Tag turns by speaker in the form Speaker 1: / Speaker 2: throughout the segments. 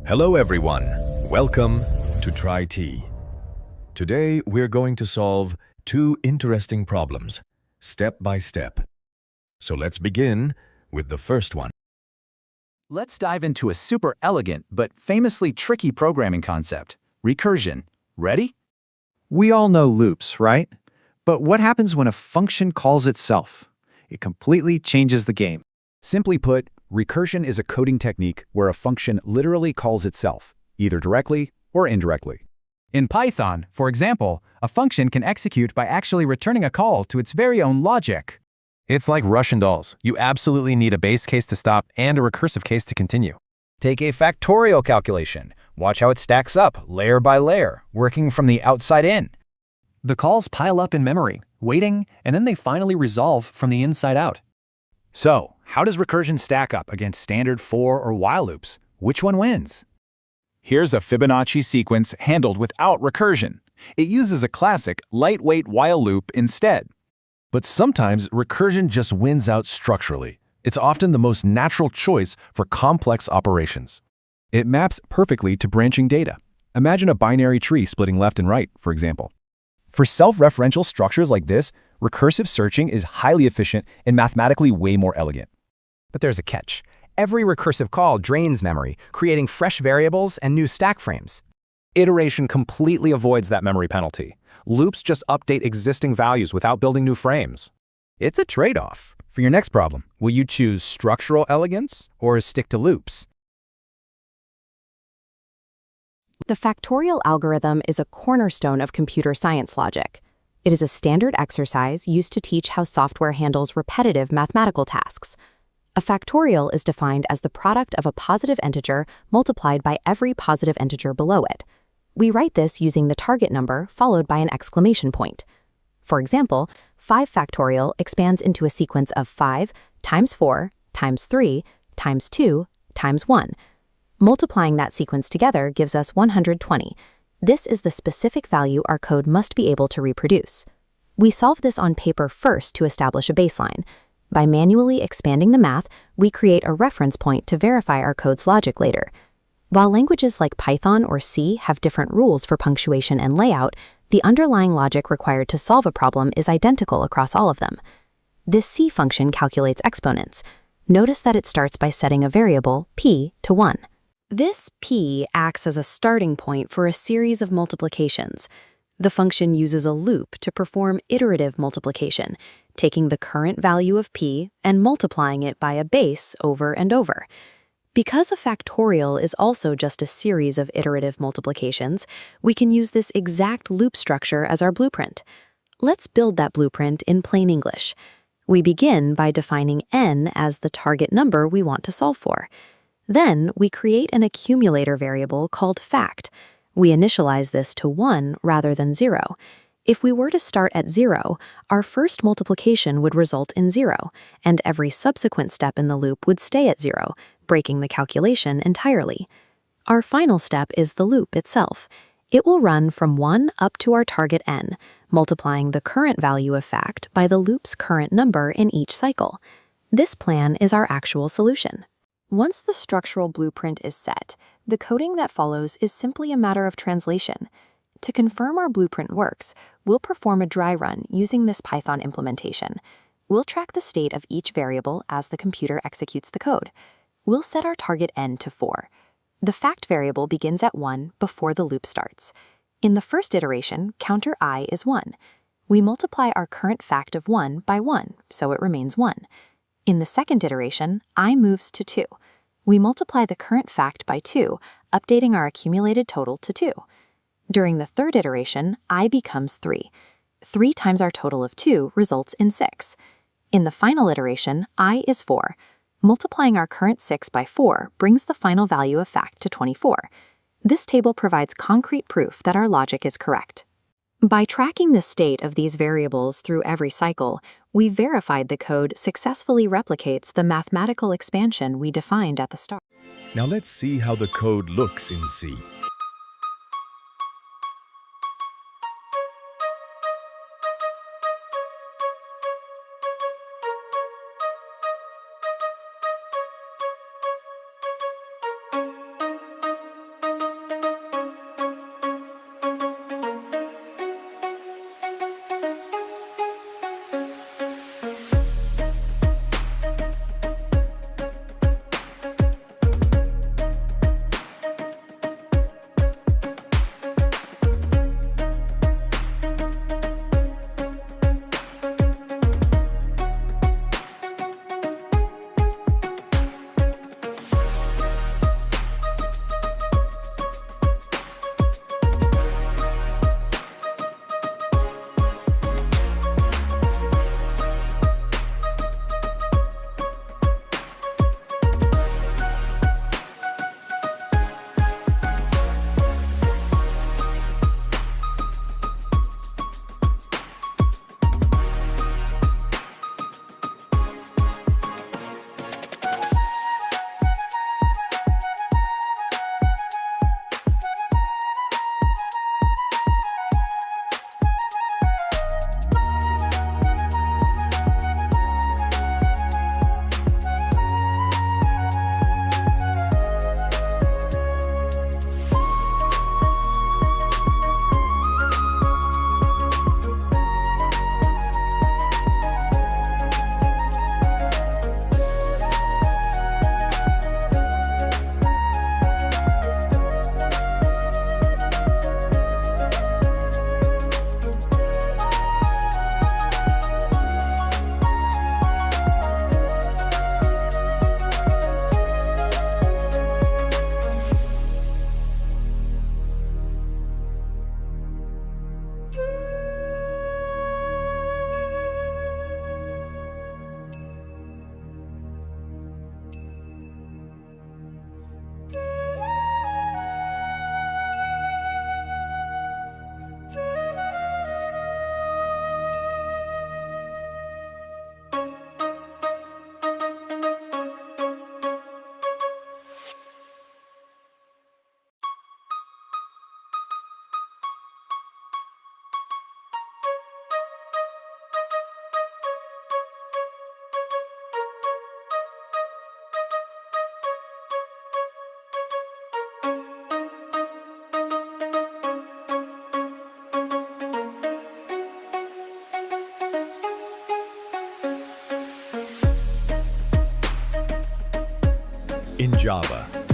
Speaker 1: Hello everyone, welcome to TriTea. Today we're going to solve two interesting problems, step by step. So let's begin with the first one.
Speaker 2: Let's dive into a super elegant but famously tricky programming concept, recursion. Ready?
Speaker 3: We all know loops, right? But what happens when a function calls itself? It completely changes the game.
Speaker 4: Simply put, recursion is a coding technique where a function literally calls itself, either directly or indirectly.
Speaker 5: In Python, for example, a function can execute by actually returning a call to its very own logic.
Speaker 6: It's like Russian dolls. You absolutely need a base case to stop and a recursive case to continue.
Speaker 7: Take a factorial calculation. Watch how it stacks up, layer by layer, working from the outside in.
Speaker 3: The calls pile up in memory, waiting, and then they finally resolve from the inside out.
Speaker 2: So, how does recursion stack up against standard for or while loops? Which one wins? Here's a Fibonacci sequence handled without recursion. It uses a classic, lightweight while loop instead.
Speaker 6: But sometimes recursion just wins out structurally. It's often the most natural choice for complex operations.
Speaker 8: It maps perfectly to branching data. Imagine a binary tree splitting left and right, for example. For self-referential structures like this, recursive searching is highly efficient and mathematically way more elegant.
Speaker 9: But there's a catch. Every recursive call drains memory, creating fresh variables and new stack frames.
Speaker 10: Iteration completely avoids that memory penalty. Loops just update existing values without building new frames.
Speaker 9: It's a trade-off. For your next problem, will you choose structural elegance or stick to loops?
Speaker 11: The factorial algorithm is a cornerstone of computer science logic. It is a standard exercise used to teach how software handles repetitive mathematical tasks. A factorial is defined as the product of a positive integer multiplied by every positive integer below it. We write this using the target number followed by an exclamation point. For example, 5 factorial expands into a sequence of 5 times 4 times 3 times 2 times 1. Multiplying that sequence together gives us 120. This is the specific value our code must be able to reproduce. We solve this on paper first to establish a baseline. By manually expanding the math, we create a reference point to verify our code's logic later. While languages like Python or C have different rules for punctuation and layout, the underlying logic required to solve a problem is identical across all of them. This C function calculates exponents. Notice that it starts by setting a variable, p, to 1. This p acts as a starting point for a series of multiplications. The function uses a loop to perform iterative multiplication, taking the current value of p and multiplying it by a base over and over. Because a factorial is also just a series of iterative multiplications, we can use this exact loop structure as our blueprint. Let's build that blueprint in plain English. We begin by defining n as the target number we want to solve for. Then we create an accumulator variable called fact. We initialize this to 1 rather than 0. If we were to start at 0, our first multiplication would result in 0, and every subsequent step in the loop would stay at 0, breaking the calculation entirely. Our final step is the loop itself. It will run from 1 up to our target n, multiplying the current value of fact by the loop's current number in each cycle. This plan is our actual solution. Once the structural blueprint is set, the coding that follows is simply a matter of translation. To confirm our blueprint works, we'll perform a dry run using this Python implementation. We'll track the state of each variable as the computer executes the code. We'll set our target n to 4. The fact variable begins at 1 before the loop starts. In the first iteration, counter I is 1. We multiply our current fact of 1 by 1, so it remains 1. In the second iteration, I moves to 2. We multiply the current fact by 2, updating our accumulated total to 2. During the third iteration, I becomes 3. 3 times our total of 2 results in 6. In the final iteration, I is 4. Multiplying our current 6 by 4 brings the final value of fact to 24. This table provides concrete proof that our logic is correct. By tracking the state of these variables through every cycle, we verified the code successfully replicates the mathematical expansion we defined at the start.
Speaker 1: Now let's see how the code looks in C. in Java.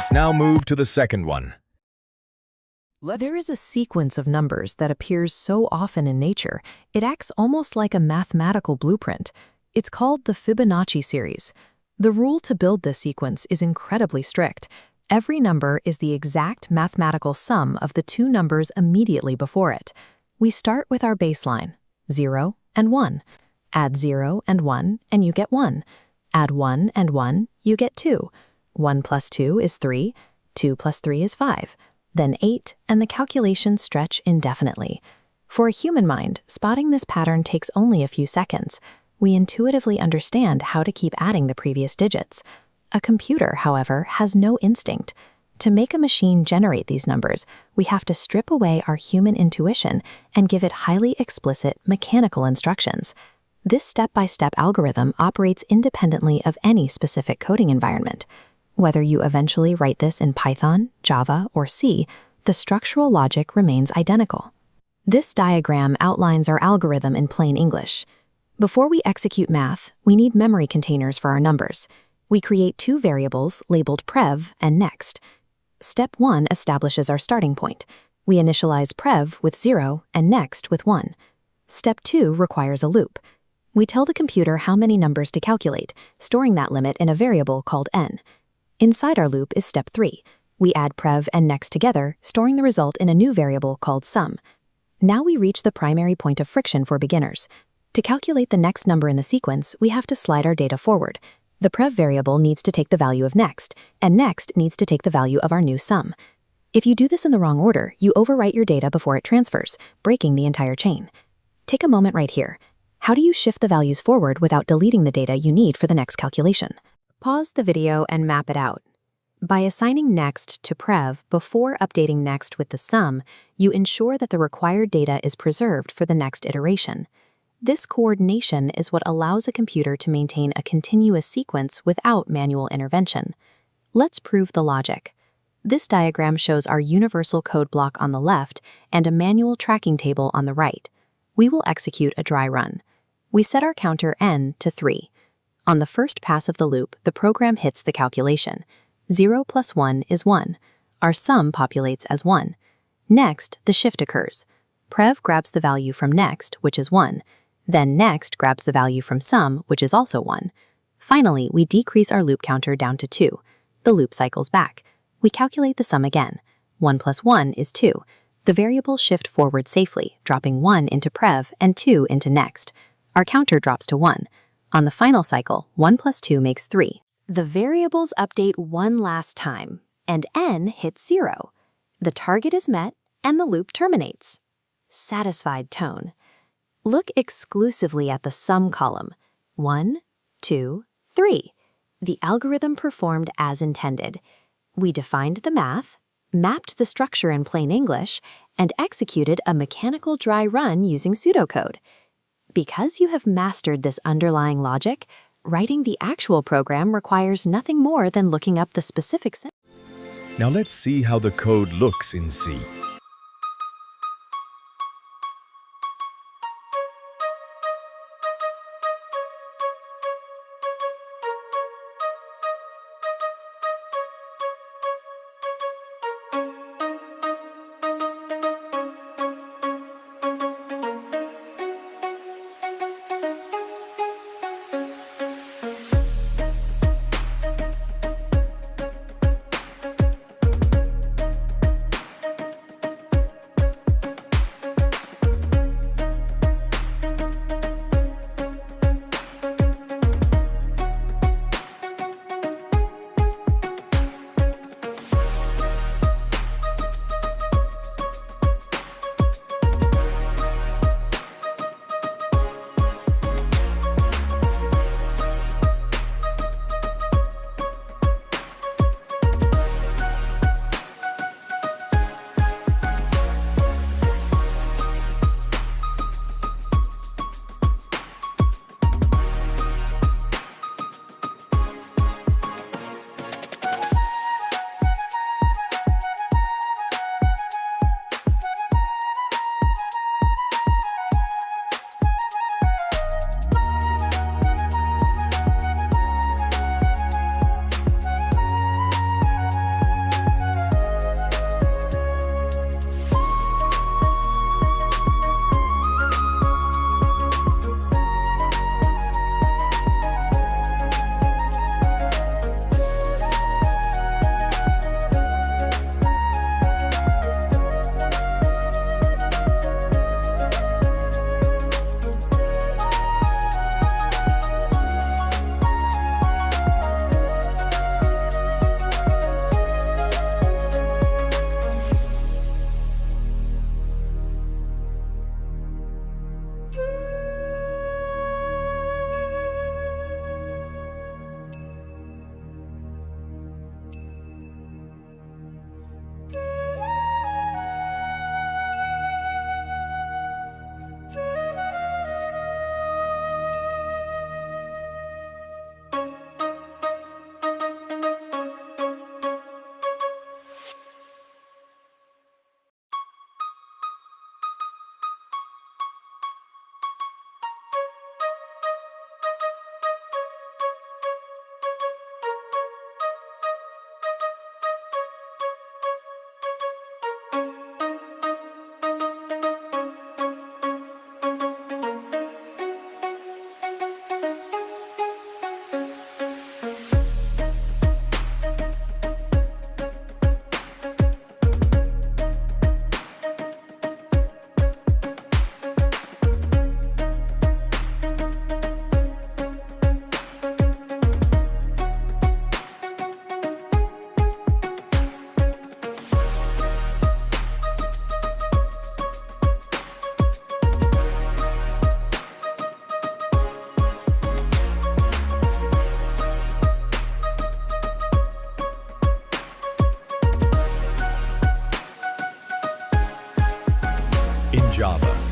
Speaker 1: Let's now move to the second one.
Speaker 11: There is a sequence of numbers that appears so often in nature, it acts almost like a mathematical blueprint. It's called the Fibonacci series. The rule to build this sequence is incredibly strict. Every number is the exact mathematical sum of the two numbers immediately before it. We start with our baseline, 0 and 1. Add 0 and 1, and you get 1. Add 1 and 1, you get 2. 1 plus 2 is 3. 2 plus 3 is 5. Then 8, and the calculations stretch indefinitely. For a human mind, spotting this pattern takes only a few seconds. We intuitively understand how to keep adding the previous digits. A computer, however, has no instinct. To make a machine generate these numbers, we have to strip away our human intuition and give it highly explicit mechanical instructions. This step-by-step algorithm operates independently of any specific coding environment. Whether you eventually write this in Python, Java, or C, the structural logic remains identical. This diagram outlines our algorithm in plain English. Before we execute math, we need memory containers for our numbers. We create two variables labeled prev and next. Step 1 establishes our starting point. We initialize prev with 0 and next with 1. Step 2 requires a loop. We tell the computer how many numbers to calculate, storing that limit in a variable called n. Inside our loop is step 3. We add prev and next together, storing the result in a new variable called sum. Now we reach the primary point of friction for beginners. To calculate the next number in the sequence, we have to slide our data forward. The prev variable needs to take the value of next, and next needs to take the value of our new sum. If you do this in the wrong order, you overwrite your data before it transfers, breaking the entire chain. Take a moment right here. How do you shift the values forward without deleting the data you need for the next calculation? Pause the video and map it out. By assigning next to prev before updating next with the sum, you ensure that the required data is preserved for the next iteration. This coordination is what allows a computer to maintain a continuous sequence without manual intervention. Let's prove the logic. This diagram shows our universal code block on the left and a manual tracking table on the right. We will execute a dry run. We set our counter n to 3. On the first pass of the loop, the program hits the calculation. 0 plus 1 is 1. Our sum populates as 1. Next, the shift occurs. Prev grabs the value from next, which is 1. Then next grabs the value from sum, which is also 1. Finally, we decrease our loop counter down to 2. The loop cycles back. We calculate the sum again. 1 plus 1 is 2. The variables shift forward safely, dropping 1 into prev and 2 into next. Our counter drops to 1. On the final cycle, 1 plus 2 makes 3. The variables update one last time, and n hits 0. The target is met, and the loop terminates. Satisfied tone. Look exclusively at the sum column. 1, 2, 3. The algorithm performed as intended. We defined the math, mapped the structure in plain English, and executed a mechanical dry run using pseudocode. Because you have mastered this underlying logic, writing the actual program requires nothing more than looking up the specific sentence.
Speaker 1: Now let's see how the code looks in C. Java.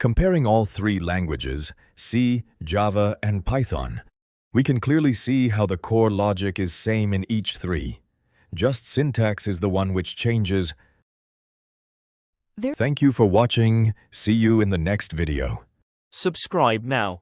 Speaker 1: Comparing all three languages, C, Java, and Python, we can clearly see how the core logic is same in each three. Just syntax is the one which changes. Thank you for watching. See you in the next video.
Speaker 12: Subscribe now.